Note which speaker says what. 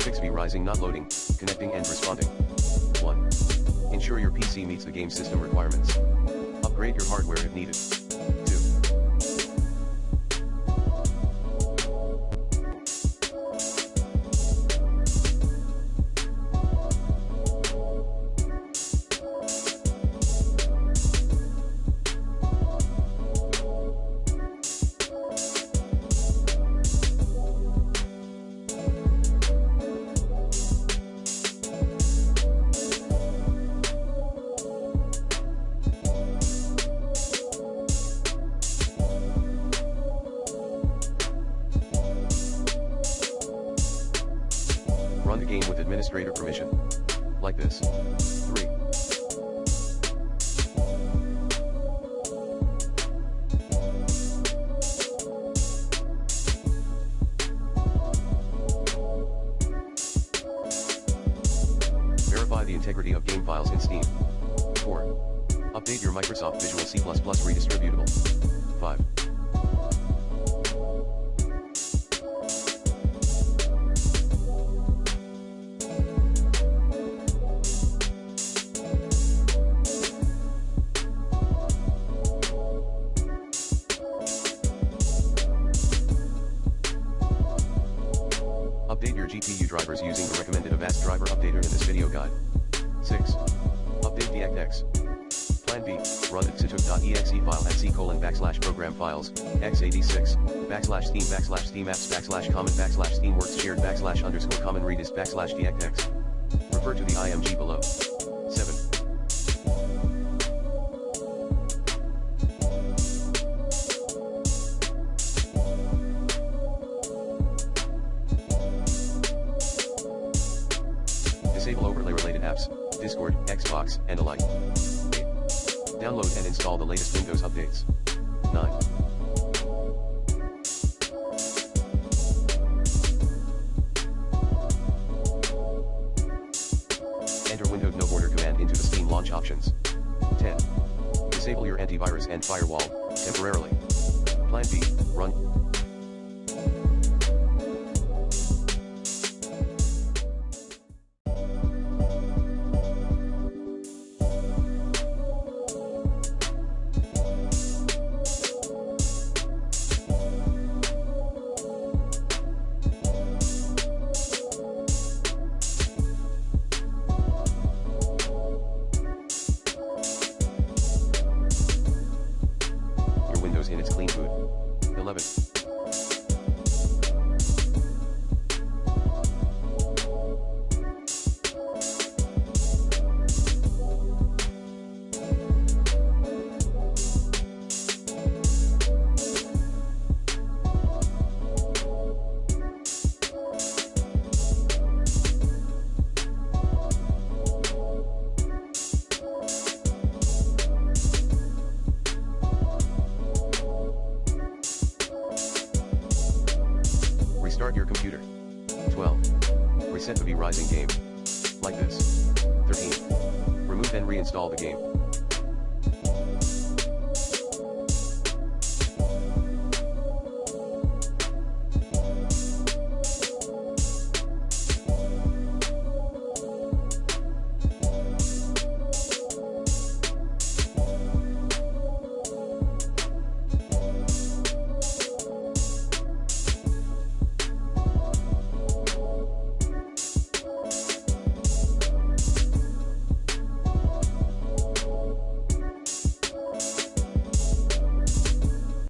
Speaker 1: Fix V-Rising not loading, connecting and responding. 1. Ensure your PC meets the game system requirements. Upgrade your hardware if needed. 2. Run the game with administrator permission. Like this. 3. Verify the integrity of game files in Steam. 4. Update your Microsoft Visual C++ redistributable. 5. Update your GPU drivers using the recommended Avast driver updater in this video guide. 6. Update DirectX. Plan B, run xatuk.exe file at c:\program files, x86, /steam apps /common /steamworks shared /_common redist /DirectX. Refer to the IMG below. 7. Disable overlay-related apps, Discord, Xbox, and alike. 8. Download and install the latest Windows updates. 9. Enter windowed no border command into the Steam launch options. 10. Disable your antivirus and firewall, temporarily. Plan B, run. In its clean boot. 11. Restart your computer. 12. Reset the V-Rising game. Like this. 13. Remove and reinstall the game.